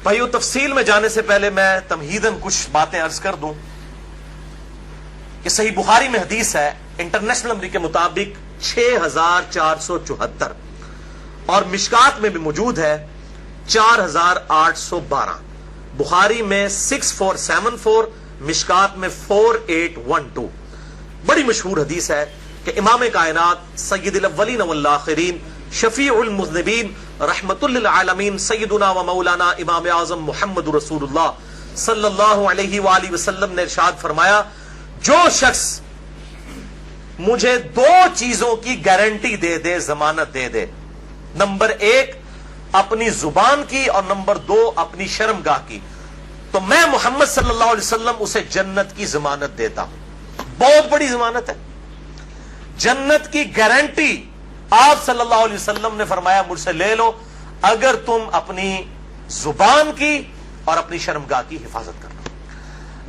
بھائیو تفصیل میں جانے سے پہلے میں تمہیداً کچھ باتیں عرض کر دوں کہ صحیح بخاری میں حدیث ہے انٹرنیشنل نمبر کے مطابق 6474 اور مشکات میں بھی موجود ہے 4812. بخاری میں 6474, مشکات میں 4812. بڑی مشہور حدیث ہے کہ امام کائنات سید الاولین والآخرین شفیع المذنبین رحمت للعالمین سیدنا و مولانا امام اعظم محمد رسول اللہ صلی اللہ علیہ وآلہ وسلم نے ارشاد فرمایا جو شخص مجھے 2 چیزوں کی گارنٹی دے دے، ضمانت دے دے، نمبر 1 اپنی زبان کی اور نمبر 2 اپنی شرمگاہ کی، تو میں محمد صلی اللہ علیہ وسلم اسے جنت کی ضمانت دیتا ہوں. بہت بڑی ضمانت ہے، جنت کی گارنٹی. آپ صلی اللہ علیہ وسلم نے فرمایا مجھ سے لے لو اگر تم اپنی زبان کی اور اپنی شرمگاہ کی حفاظت کرنا.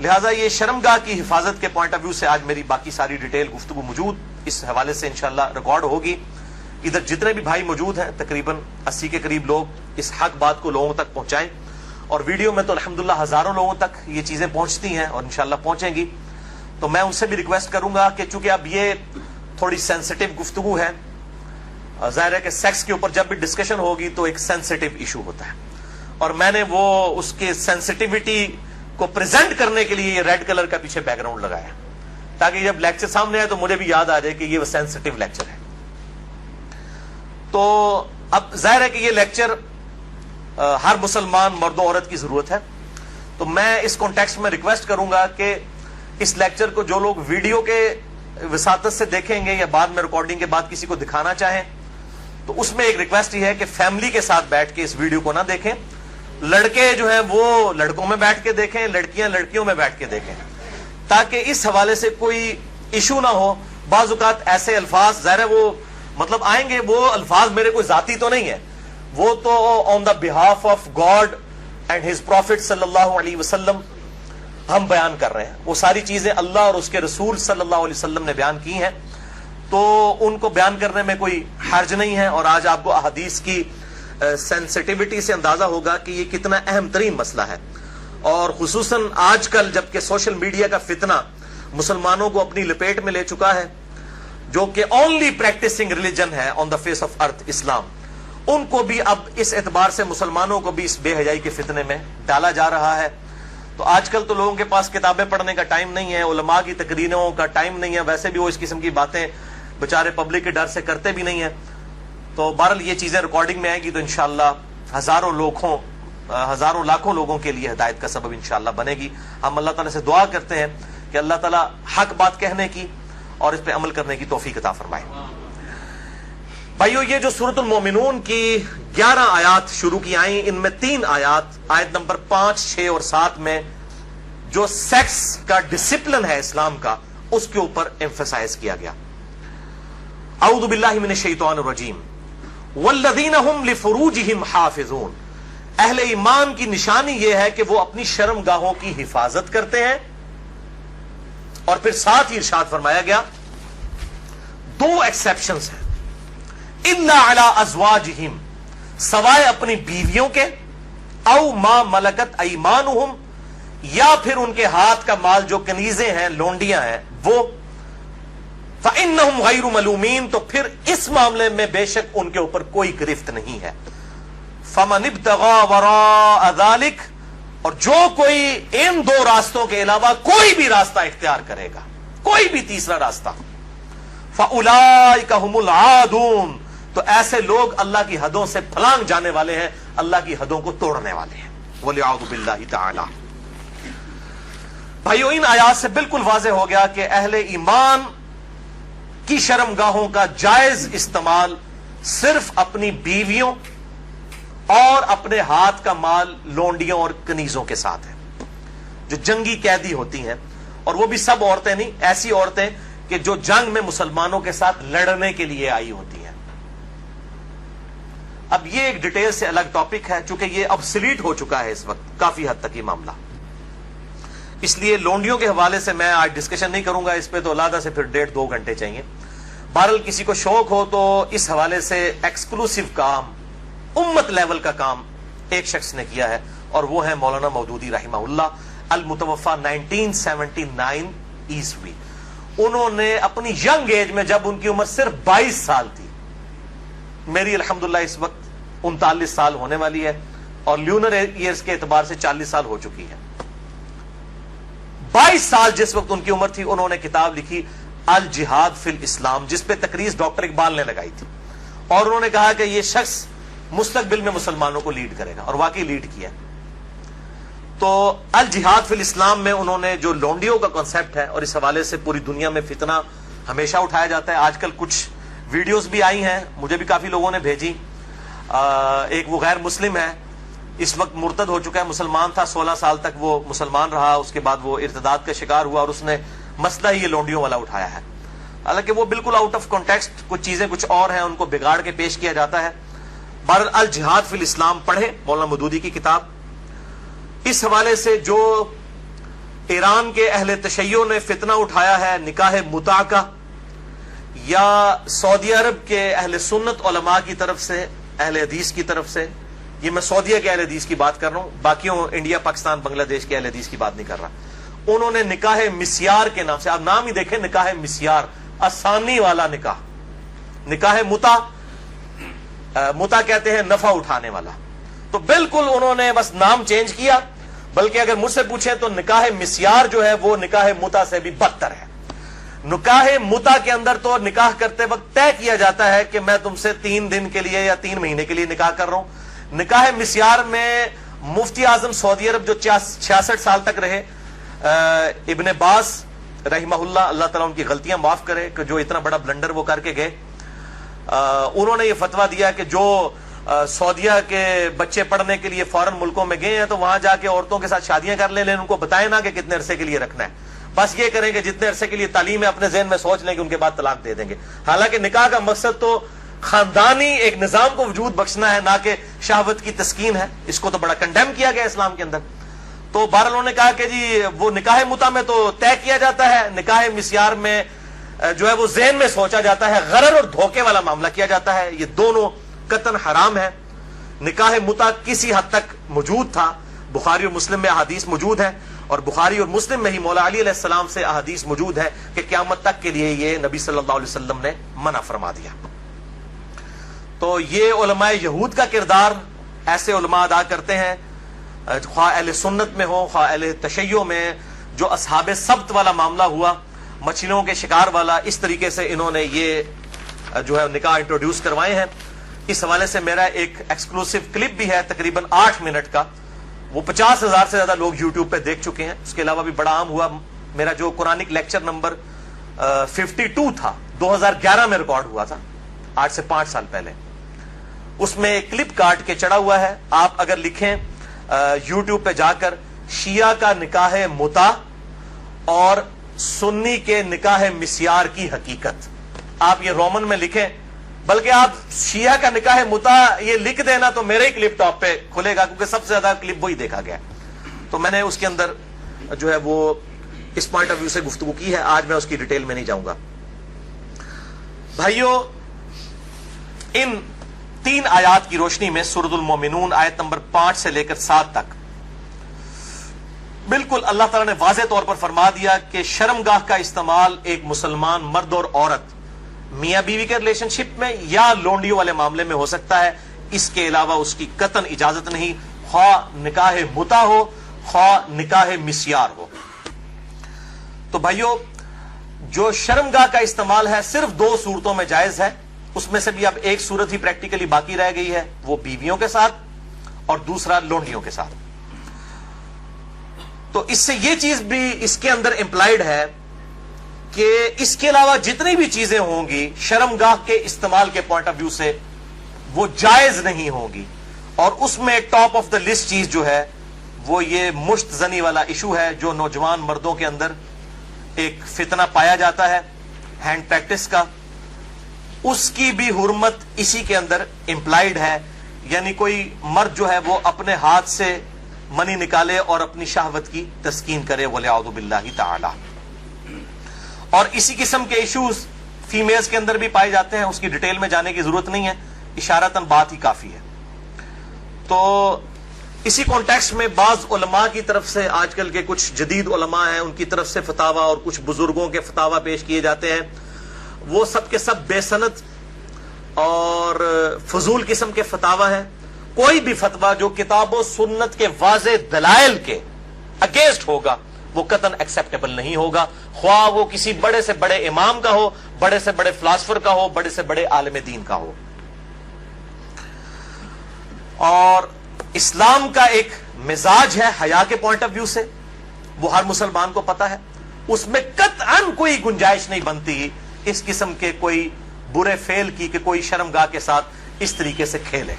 لہذا یہ شرمگاہ کی حفاظت کے پوائنٹ آف ویو سے آج میری باقی ساری ڈیٹیل گفتگو موجود اس حوالے سے انشاءاللہ ریکارڈ ہوگی. ادھر جتنے بھی بھائی موجود ہیں تقریباً 80 کے قریب لوگ اس حق بات کو لوگوں تک پہنچائیں، اور ویڈیو میں تو الحمدللہ ہزاروں لوگوں تک یہ چیزیں پہنچتی ہیں اور انشاءاللہ پہنچیں گی. تو میں ان سے بھی ریکویسٹ کروں گا کہ چونکہ اب یہ تھوڑی سینسٹیو گفتگو ہے، ظاہر ہے کہ سیکس کے اوپر جب بھی ڈسکشن ہوگی تو ایک سینسٹیو ایشو ہوتا ہے، اور میں نے وہ اس کے سینسٹیوٹی کو پریزنٹ کرنے کے لیے یہ ریڈ کلر کا پیچھے بیک گراؤنڈ لگایا تاکہ جب لیکچر سامنے آئے تو مجھے بھی یاد آ جائے کہ یہ وہ سینسٹیو لیکچر ہے. تو اب ظاہر ہے کہ یہ لیکچر ہر مسلمان مرد و عورت کی ضرورت ہے، تو میں اس کانٹیکسٹ میں ریکویسٹ کروں گا کہ اس لیکچر کو جو لوگ ویڈیو کے وساطت سے دیکھیں گے یا بعد میں ریکارڈنگ کے بعد کسی کو دکھانا چاہیں تو اس میں ایک ریکویسٹ یہ ہے کہ فیملی کے ساتھ بیٹھ کے اس ویڈیو کو نہ دیکھیں. لڑکے جو ہیں وہ لڑکوں میں بیٹھ کے دیکھیں، لڑکیاں لڑکیوں میں بیٹھ کے دیکھیں، تاکہ اس حوالے سے کوئی ایشو نہ ہو. بعض اوقات ایسے الفاظ ظاہر ہے وہ مطلب آئیں گے، وہ الفاظ میرے کوئی ذاتی تو نہیں ہے، وہ تو on the behalf of God and his prophet صلی اللہ علیہ وسلم ہم بیان کر رہے ہیں. وہ ساری چیزیں اللہ اور اس کے رسول صلی اللہ علیہ وسلم نے بیان کی ہیں، تو ان کو بیان کرنے میں کوئی حرج نہیں ہے. اور آج آپ کو احادیث کی سینسٹیوٹی سے اندازہ ہوگا کہ یہ کتنا اہم ترین مسئلہ ہے، اور خصوصاً آج کل جبکہ سوشل میڈیا کا فتنہ مسلمانوں کو اپنی لپیٹ میں لے چکا ہے، جو کہ اونلی پریکٹسنگ ریلیجن ہے آن دا فیس آف ارتھ اسلام، ان کو بھی اب اس اعتبار سے مسلمانوں کو بھی اس بے حیائی کے فتنے میں ڈالا جا رہا ہے. تو آج کل تو لوگوں کے پاس کتابیں پڑھنے کا ٹائم نہیں ہے، علماء کی تقریروں کا ٹائم نہیں ہے، ویسے بھی وہ اس قسم کی باتیں بچارے پبلک کے ڈر سے کرتے بھی نہیں ہیں. تو بہرحال یہ چیزیں ریکارڈنگ میں آئیں گی تو انشاءاللہ ہزاروں لاکھوں لوگوں کے لیے ہدایت کا سبب انشاءاللہ بنے گی. ہم اللہ تعالیٰ سے دعا کرتے ہیں کہ اللہ تعالیٰ حق بات کہنے کی اور اس پہ عمل کرنے کی توفیق عطا فرمائے. بھائیو یہ جو سورۃ المومنون کی 11 آیات شروع کی آئیں، ان میں 3 آیات آیت نمبر 5، 6 اور 7 میں جو سیکس کا ڈسپلن ہے اسلام کا اس کے اوپر ایمفسائز کیا گیا. اعوذ باللہ من الشیطان الرجیم والذین هم لفروجہم حافظون. اہل ایمان کی نشانی یہ ہے کہ وہ اپنی شرمگاہوں کی حفاظت کرتے ہیں، اور پھر ساتھ ہی ارشاد فرمایا گیا 2 ایکسیپشنز ہیں، الا علی ازواجہم، سوائے اپنی بیویوں کے، او ما ملکت ایمانہم، یا پھر ان کے ہاتھ کا مال جو کنیزیں ہیں، لونڈیاں ہیں وہ، فَإِنَّهُمْ غَيْرُ مَلُومِينَ، تو پھر اس معاملے میں بے شک ان کے اوپر کوئی گرفت نہیں ہے. فَمَنِ ابْتَغَىٰ وَرَاءَ ذَلِكَ، اور جو کوئی ان 2 راستوں کے علاوہ کوئی بھی راستہ اختیار کرے گا، کوئی بھی تیسرا راستہ، فَأُولَٰئِكَ هُمُ الْعَادُونَ، تو ایسے لوگ اللہ کی حدوں سے پھلانگ جانے والے ہیں، اللہ کی حدوں کو توڑنے والے ہیں. وَلِعَوْذُ بِاللَّهِ تَعَالَىٰ. بھائیو ان آیات سے بالکل واضح ہو گیا کہ اہل ایمان کی شرمگاہوں کا جائز استعمال صرف اپنی بیویوں اور اپنے ہاتھ کا مال لونڈیوں اور کنیزوں کے ساتھ ہے، جو جنگی قیدی ہوتی ہیں، اور وہ بھی سب عورتیں نہیں، ایسی عورتیں کہ جو جنگ میں مسلمانوں کے ساتھ لڑنے کے لیے آئی ہوتی ہیں. اب یہ ایک ڈیٹیل سے الگ ٹاپک ہے، چونکہ یہ ابسلیٹ ہو چکا ہے اس وقت کافی حد تک یہ معاملہ، اس لیے لونڈیوں کے حوالے سے میں آج ڈسکشن نہیں کروں گا اس پہ، تو علیحدہ سے پھر 1.5-2 گھنٹے چاہیے. بہرحال کسی کو شوق ہو تو اس حوالے سے ایکسکلوسیو کام، امت لیول کا کام ایک شخص نے کیا ہے اور وہ ہے مولانا مودودی رحمہ اللہ المتوفا 1979 عیسوی. انہوں نے اپنی ینگ ایج میں جب ان کی عمر صرف 22 سال تھی, میری الحمدللہ اس وقت 39 سال ہونے والی ہے اور لیونر ایئرز کے اعتبار سے 40 سال ہو چکی ہے, 22 سال جس وقت ان کی عمر تھی انہوں نے کتاب لکھی الجہاد فی الاسلام, جس پہ تقریر ڈاکٹر اقبال نے لگائی تھی, اور انہوں نے کہا کہ یہ شخص مستقبل میں مسلمانوں کو لیڈ کرے گا, اور واقعی لیڈ کیا. تو الجہاد فی الاسلام میں انہوں نے جو لونڈیوں کا کانسیپٹ ہے, اور اس حوالے سے پوری دنیا میں فتنہ ہمیشہ اٹھایا جاتا ہے. آج کل کچھ ویڈیوز بھی آئی ہیں, مجھے بھی کافی لوگوں نے بھیجی. ایک وہ غیر مسلم ہے, اس وقت مرتد ہو چکا ہے, مسلمان تھا 16 سال تک وہ مسلمان رہا, اس کے بعد وہ ارتداد کا شکار ہوا اور اس نے مسئلہ ہی یہ لونڈیوں والا اٹھایا ہے. حالانکہ وہ بالکل آؤٹ آف کانٹیکسٹ, کچھ چیزیں کچھ اور ہیں, ان کو بگاڑ کے پیش کیا جاتا ہے. بہرحال الجہاد فی الاسلام پڑھے مولانا مودودی کی کتاب. اس حوالے سے جو ایران کے اہل تشیع نے فتنہ اٹھایا ہے نکاح متع کا, یا سعودی عرب کے اہل سنت علماء کی طرف سے, اہل حدیث کی طرف سے, یہ میں سعودیہ کے اہل حدیث کی بات کر رہا ہوں, باقیوں انڈیا پاکستان بنگلہ دیش کے اہل حدیث کی بات نہیں کر رہا, انہوں نے نکاح مسیار کے نام سے, آپ نام ہی دیکھیں نکاح مسیار, آسانی والا نکاح. نکاح متع, متع کہتے ہیں نفع اٹھانے والا, تو بالکل انہوں نے بس نام چینج کیا. بلکہ اگر مجھ سے پوچھیں تو نکاح مسیار جو ہے وہ نکاح متع سے بھی بدتر ہے. نکاح متع کے اندر تو نکاح کرتے وقت طے کیا جاتا ہے کہ میں تم سے 3 دن کے لیے یا 3 مہینے کے لیے نکاح کر رہا ہوں. نکاح مسیار میں مفتی اعظم سعودی عرب جو 66 سال تک رہے, ابن باز رحمہ اللہ, اللہ تعالیٰ ان کی غلطیاں معاف کرے کہ جو اتنا بڑا بلنڈر وہ کر کے گئے, انہوں نے یہ فتویٰ دیا کہ جو سعودیہ کے بچے پڑھنے کے لیے فارن ملکوں میں گئے ہیں تو وہاں جا کے عورتوں کے ساتھ شادیاں کر لیں, لیکن ان کو بتائیں نا کہ کتنے عرصے کے لیے رکھنا ہے, بس یہ کریں کہ جتنے عرصے کے لیے تعلیم ہے اپنے ذہن میں سوچ لیں کہ ان کے بعد طلاق دے دیں گے. حالانکہ نکاح کا مقصد تو خاندانی ایک نظام کو وجود بخشنا ہے, نہ کہ شہوت کی تسکین ہے. اس کو تو بڑا کنڈیم کیا گیا اسلام کے اندر. تو بہرحال انہوں نے کہا کہ جی وہ نکاح متع میں تو طے کیا جاتا ہے, نکاح مسیار میں جو ہے وہ ذہن میں سوچا جاتا ہے, غرر اور دھوکے والا معاملہ کیا جاتا ہے. یہ دونوں قطعاً حرام ہے. نکاح متع کسی حد تک موجود تھا, بخاری اور مسلم میں احادیث موجود ہیں, اور بخاری اور مسلم میں ہی مولا علی علیہ السلام سے احادیث موجود ہے کہ قیامت تک کے لیے یہ نبی صلی اللہ علیہ وسلم نے منع فرما دیا. تو یہ علماء یہود کا کردار ایسے علماء ادا کرتے ہیں, خواہ اہل سنت میں ہو خواہ اہل تشیع میں. جو اصحاب سبت والا معاملہ ہوا, مچھلیوں کے شکار والا, اس طریقے سے انہوں نے یہ جو ہے نکاح انٹروڈیوس کروائے ہیں. اس حوالے سے میرا ایک ایکسکلوسیو کلپ بھی ہے تقریباً 8 منٹ کا, وہ 50,000 سے زیادہ لوگ یوٹیوب پہ دیکھ چکے ہیں. اس کے علاوہ بھی بڑا عام ہوا میرا جو قرآنک لیکچر نمبر 52 تھا, 2011 میں ریکارڈ ہوا تھا, آج سے 5 سال پہلے. اس میں ایک کلپ کاٹ کے چڑھا ہوا ہے, آپ اگر لکھیں یوٹیوب پہ جا کر شیعہ کا نکاح متع اور سنی کے نکاح مسیار کی حقیقت, آپ یہ رومن میں لکھیں, بلکہ آپ شیعہ کا نکاح متع یہ لکھ دینا تو میرے ہی کلپ ٹاپ پہ کھلے گا, کیونکہ سب سے زیادہ کلپ وہی دیکھا گیا. تو میں نے اس کے اندر جو ہے وہ اس پوائنٹ آف ویو سے گفتگو کی ہے. آج میں اس کی ڈیٹیل میں نہیں جاؤں گا. بھائیو, ان 3 آیات کی روشنی میں سورۃ المومنون آیت نمبر 5 سے لے کر 7 تک بالکل اللہ تعالیٰ نے واضح طور پر فرما دیا کہ شرمگاہ کا استعمال ایک مسلمان مرد اور عورت میاں بیوی کے ریلیشن شپ میں یا لونڈیوں والے معاملے میں ہو سکتا ہے, اس کے علاوہ اس کی قطعاً اجازت نہیں, خواہ نکاح متع ہو خواہ نکاح مسیار ہو. تو بھائیو, جو شرمگاہ کا استعمال ہے صرف 2 صورتوں میں جائز ہے, اس میں سے بھی اب ایک صورت ہی پریکٹیکلی باقی رہ گئی ہے, وہ بیویوں کے ساتھ اور دوسرا لونڈیوں کے ساتھ. تو اس سے یہ چیز بھی اس کے اندر امپلائڈ ہے کہ اس کے علاوہ جتنی بھی چیزیں ہوں گی شرمگاہ کے استعمال کے پوائنٹ آف ویو سے وہ جائز نہیں ہوں گی. اور اس میں ٹاپ آف دا لسٹ چیز جو ہے وہ یہ مشت زنی والا ایشو ہے, جو نوجوان مردوں کے اندر ایک فتنہ پایا جاتا ہے ہینڈ پریکٹس کا. اس کی بھی حرمت اسی کے اندر امپلائڈ ہے, یعنی کوئی مرد جو ہے وہ اپنے ہاتھ سے منی نکالے اور اپنی شہوت کی تسکین کرے, وَلِعَوْذُ بِاللَّهِ تَعَالَى. اور اسی قسم کے ایشوز فیمیلز کے اندر بھی پائے جاتے ہیں, اس کی ڈیٹیل میں جانے کی ضرورت نہیں ہے, اشارتاً بات ہی کافی ہے. تو اسی کانٹیکسٹ میں بعض علماء کی طرف سے، آج کل کے کچھ جدید علماء ہیں ان کی طرف سے فتاوا اور کچھ بزرگوں کے فتاوا پیش کیے جاتے ہیں، وہ سب کے سب بے سند اور فضول قسم کے فتاوا ہیں. کوئی بھی فتوا جو کتاب و سنت کے واضح دلائل کے اگینسٹ ہوگا وہ قطعاً ایکسیپٹیبل نہیں ہوگا، خواہ وہ کسی بڑے سے بڑے امام کا ہو، بڑے سے بڑے فلاسفر کا ہو، بڑے سے بڑے عالم دین کا ہو. اور اسلام کا ایک مزاج ہے حیا کے پوائنٹ آف ویو سے، وہ ہر مسلمان کو پتا ہے، اس میں قطعاً کوئی گنجائش نہیں بنتی اس قسم کے کوئی برے فعل کی کہ کوئی شرمگاہ کے ساتھ اس طریقے سے کھیلے.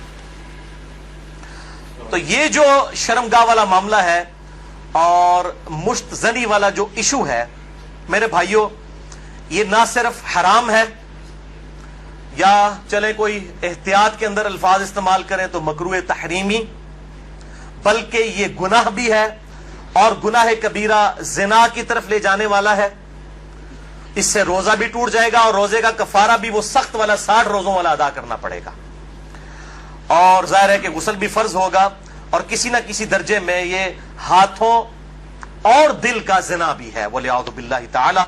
تو یہ جو شرمگاہ والا معاملہ ہے اور مشت زنی والا جو ایشو ہے میرے بھائیوں، یہ نہ صرف حرام ہے، یا چلے کوئی احتیاط کے اندر الفاظ استعمال کریں تو مکروہ تحریمی، بلکہ یہ گناہ بھی ہے، اور گناہ کبیرہ زنا کی طرف لے جانے والا ہے. اس سے روزہ بھی ٹوٹ جائے گا اور روزے کا کفارہ بھی وہ سخت والا 60 روزوں والا ادا کرنا پڑے گا، اور ظاہر ہے کہ غسل بھی فرض ہوگا، اور کسی نہ کسی درجے میں یہ ہاتھوں اور دل کا زنا بھی ہے وَلِعَوْذُ بِاللَّهِ تعالی.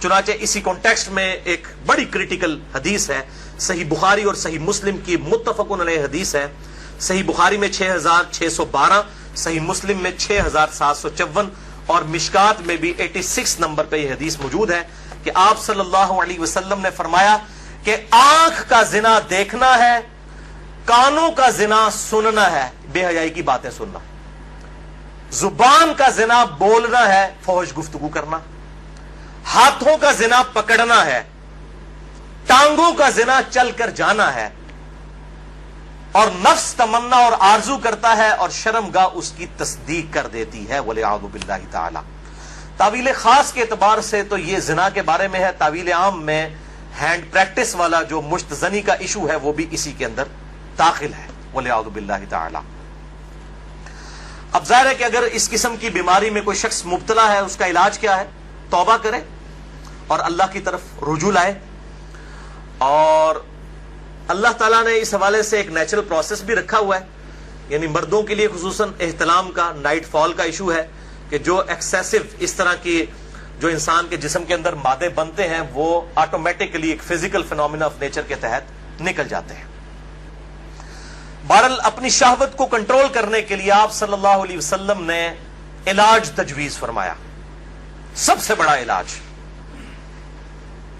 چنانچہ اسی کانٹیکسٹ میں ایک بڑی کریٹیکل حدیث ہے، صحیح بخاری اور صحیح مسلم کی متفقن علیہ حدیث ہے. صحیح بخاری میں 6612، صحیح مسلم میں 6754، اور مشکات میں بھی 86 نمبر پہ یہ حدیث موجود ہے کہ آپ صلی اللہ علیہ وسلم نے فرمایا کہ آنکھ کا زنا دیکھنا ہے، کانوں کا زنا سننا ہے، بے حیائی کی باتیں سننا، زبان کا زنا بولنا ہے، فحش گفتگو کرنا، ہاتھوں کا زنا پکڑنا ہے، ٹانگوں کا زنا چل کر جانا ہے، اور نفس تمنا اور آرزو کرتا ہے اور شرمگاہ اس کی تصدیق کر دیتی ہے وَلِعَوْذُ بِاللَّهِ تعالی. تعویل خاص کے اعتبار سے تو یہ زنا کے بارے میں ہے، تعویل عام میں ہینڈ پریکٹس والا جو مشت زنی کا ایشو ہے وہ بھی اسی کے اندر داخل ہے وَلِعَوْذُ بِاللَّهِ تعالی. اب ظاہر ہے کہ اگر اس قسم کی بیماری میں کوئی شخص مبتلا ہے، اس کا علاج کیا ہے؟ توبہ کرے اور اللہ کی طرف رجوع لائے. اور اللہ تعالیٰ نے اس حوالے سے ایک نیچرل پروسیس بھی رکھا ہوا ہے، یعنی مردوں کے لیے خصوصاً احتلام کا، نائٹ فال کا ایشو ہے کہ جو ایکسیسو اس طرح کی جو انسان کے جسم کے اندر مادے بنتے ہیں وہ آٹومیٹکلی ایک فزیکل فینومینا آف نیچر کے تحت نکل جاتے ہیں. بہرحال اپنی شہوت کو کنٹرول کرنے کے لیے آپ صلی اللہ علیہ وسلم نے علاج تجویز فرمایا، سب سے بڑا علاج،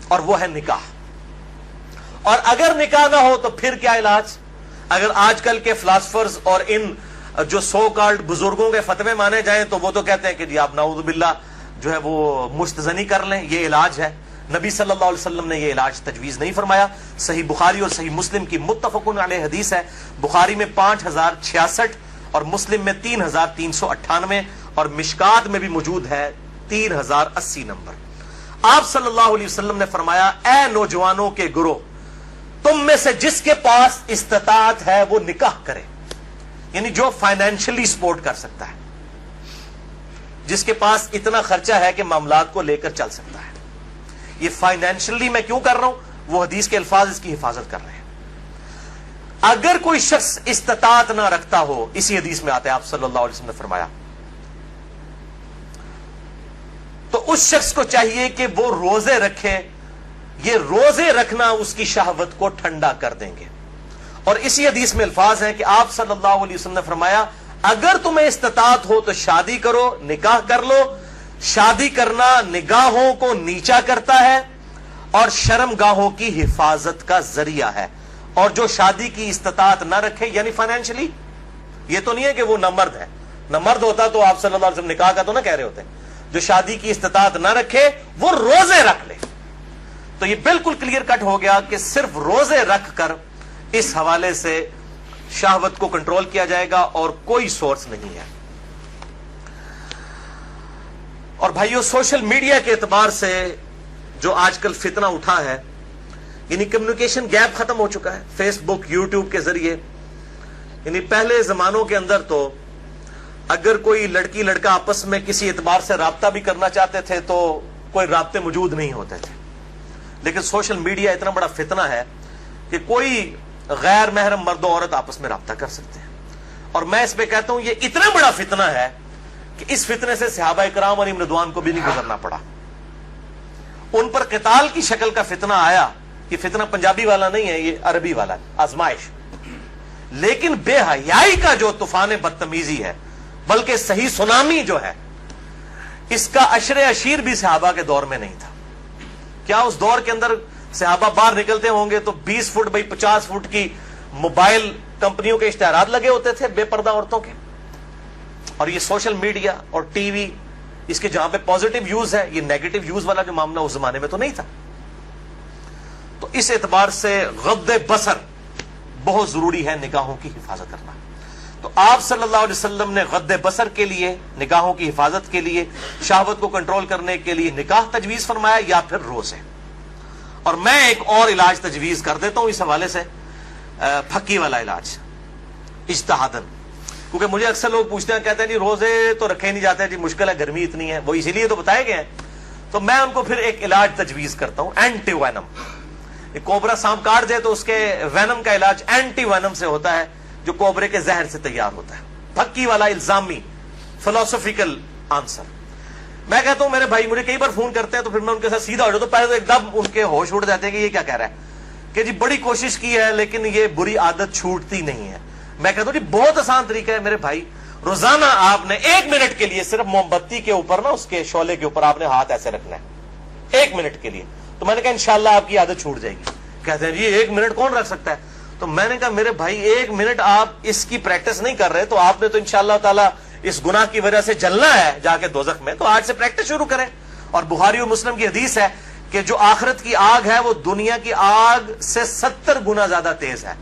اور وہ ہے نکاح. اور اگر نکاح نہ ہو تو پھر کیا علاج؟ اگر آج کل کے فلاسفرز اور ان جو سو کالڈ بزرگوں کے فتوے مانے جائیں تو وہ تو کہتے ہیں کہ جی آپ نعوذ باللہ جو ہے وہ مستزنی کر لیں، یہ علاج ہے. نبی صلی اللہ علیہ وسلم نے یہ علاج تجویز نہیں فرمایا. صحیح بخاری اور صحیح مسلم کی متفقن علیہ حدیث ہے، بخاری میں 5066 اور مسلم میں 3398، اور مشکات میں بھی موجود ہے 3080 نمبر. آپ صلی اللہ علیہ وسلم نے فرمایا، اے نوجوانوں کے گروہ، تم میں سے جس کے پاس استطاعت ہے وہ نکاح کرے، یعنی جو فائنینشلی سپورٹ کر سکتا ہے، جس کے پاس اتنا خرچہ ہے کہ معاملات کو لے کر چل سکتا ہے. یہ فائنینشلی میں کیوں کر رہا ہوں؟ وہ حدیث کے الفاظ اس کی حفاظت کر رہے ہیں. اگر کوئی شخص استطاعت نہ رکھتا ہو، اسی حدیث میں آتا ہے آپ صلی اللہ علیہ وسلم نے فرمایا، تو اس شخص کو چاہیے کہ وہ روزے رکھے. یہ روزے رکھنا اس کی شہوت کو ٹھنڈا کر دیں گے. اور اسی حدیث میں الفاظ ہیں کہ آپ صلی اللہ علیہ وسلم نے فرمایا، اگر تمہیں استطاعت ہو تو شادی کرو، نکاح کر لو. شادی کرنا نگاہوں کو نیچا کرتا ہے اور شرم گاہوں کی حفاظت کا ذریعہ ہے. اور جو شادی کی استطاعت نہ رکھے، یعنی فائنینشلی، یہ تو نہیں ہے کہ وہ نہ مرد ہے، نہ مرد ہوتا تو آپ صلی اللہ علیہ وسلم نکاح کا تو نہ کہہ رہے ہوتے. جو شادی کی استطاعت نہ رکھے وہ روزے رکھ لے. تو یہ بالکل کلیئر کٹ ہو گیا کہ صرف روزے رکھ کر اس حوالے سے شہوت کو کنٹرول کیا جائے گا اور کوئی سورس نہیں ہے. اور بھائیو، سوشل میڈیا کے اعتبار سے جو آج کل فتنہ اٹھا ہے، یعنی کمیونیکیشن گیپ ختم ہو چکا ہے. فیس بک، یوٹیوب کے ذریعے، یعنی پہلے زمانوں کے اندر تو اگر کوئی لڑکی لڑکا آپس میں کسی اعتبار سے رابطہ بھی کرنا چاہتے تھے تو کوئی رابطے موجود نہیں ہوتے تھے. لیکن سوشل میڈیا اتنا بڑا فتنہ ہے کہ کوئی غیر محرم مرد و عورت آپس میں رابطہ کر سکتے ہیں. اور میں اس پہ کہتا ہوں یہ اتنا بڑا فتنہ ہے کہ اس فتنے سے صحابہ کرام علیہم رضوان کو بھی نہیں گزرنا پڑا. ان پر قتال کی شکل کا فتنہ آیا. یہ فتنہ پنجابی والا نہیں ہے, یہ عربی والا ہے, آزمائش. لیکن بے حیائی کا جو طوفان بدتمیزی ہے, بلکہ صحیح سونامی جو ہے, اس کا عشر عشیر بھی صحابہ کے دور میں نہیں تھا. کیا اس دور کے اندر صحابہ باہر نکلتے ہوں گے تو 20 فٹ بائی 50 فٹ کی موبائل کمپنیوں کے اشتہارات لگے ہوتے تھے بے پردہ عورتوں کے؟ اور یہ سوشل میڈیا اور ٹی وی, اس کے جہاں پہ پازیٹیو یوز ہے, یہ نیگیٹو یوز والا جو معاملہ اس زمانے میں تو نہیں تھا. تو اس اعتبار سے غض بصر بہت ضروری ہے نگاہوں کی حفاظت کرنا. تو آپ صلی اللہ علیہ وسلم نے غض بصر کے لیے, نگاہوں کی حفاظت کے لیے, شہوت کو کنٹرول کرنے کے لیے نکاح تجویز فرمایا یا پھر روزے. اور میں ایک اور علاج تجویز کر دیتا ہوں اس حوالے سے, پھکی والا علاج اجتہادن. کیونکہ مجھے اکثر لوگ پوچھتے ہیں, کہتے ہیں جی روزے تو رکھے نہیں جاتے, جی مشکل ہے, گرمی اتنی ہے, وہ اسی لیے تو بتائے گئے ہیں. تو میں ان کو پھر ایک علاج تجویز کرتا ہوں, اینٹی وینم. کوبرا سانپ کاٹ دے تو اس کے وینم کا علاج اینٹی وینم سے ہوتا ہے, جو کوبرے کے زہر سے تیار ہوتا ہے. پھکی والا الزامی فلسفیکل آنسر. میں کہتا ہوں میرے بھائی مجھے کئی بار فون کرتے ہیں تو پھر میں ان کے ساتھ سیدھا ہو جاتا ہوں. پہلے تو ایک دم ان کے ہوش اڑ جاتے ہیں کہ یہ کیا کہہ رہا ہے, کہ جی بڑی کوشش کی ہے لیکن یہ بری عادت چھوٹتی نہیں ہے. میں کہتا ہوں جی بہت آسان طریقہ ہے میرے بھائی, روزانہ آپ نے 1 منٹ کے لیے صرف موم بتی کے اوپر نا, اس کے شعلے کے اوپر آپ نے ہاتھ ایسے رکھنا ہے 1 منٹ کے لیے. تو میں نے کہا انشاءاللہ آپ کی عادت چھوٹ جائے گی. کہتے ہیں جی 1 منٹ کون رکھ سکتا ہے؟ تو میں نے کہا میرے بھائی 1 منٹ آپ اس کی پریکٹس نہیں کر رہے تو آپ نے تو انشاءاللہ تعالی اس گناہ کی وجہ سے جلنا ہے جا کے دوزخ میں. تو آج سے پریکٹس شروع کریں. اور بخاری و مسلم کی حدیث ہے کہ جو آخرت کی آگ ہے وہ دنیا کی آگ سے 70 گنا زیادہ تیز ہے,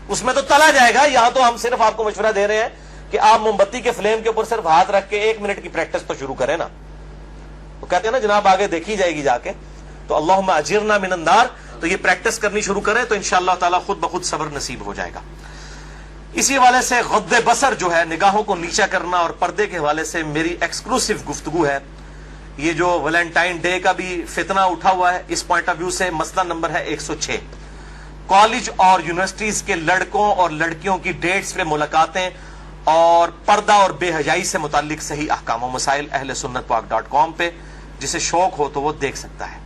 اس میں تو تلا جائے گا. یہاں تو ہم صرف آپ کو مشورہ دے رہے ہیں کہ آپ موم بتی کے فلیم کے اوپر صرف ہاتھ رکھ کے 1 منٹ کی پریکٹس تو شروع کریں نا. تو کہتے ہیں نا جناب آگے دیکھی جائے گی جا کے, تو اللہم اجرنا من النار. تو یہ پریکٹس کرنی شروع کریں تو انشاءاللہ تعالی خود بخود صبر نصیب ہو جائے گا. اسی حوالے سے غض بصر جو ہے, نگاہوں کو نیچا کرنا, اور پردے کے حوالے سے میری ایکسکلوسیو گفتگو ہے. یہ جو ویلنٹائن ڈے کا بھی فتنہ اٹھا ہوا ہے, اس پوائنٹ آف ویو سے مسئلہ نمبر ہے 106. کالج اور یونیورسٹیز کے لڑکوں اور لڑکیوں کی ڈیٹس پہ ملاقاتیں اور پردہ اور بے حیائی سے متعلق صحیح احکام و مسائل اہل سنت پاک .com پہ, جسے شوق ہو تو وہ دیکھ سکتا ہے.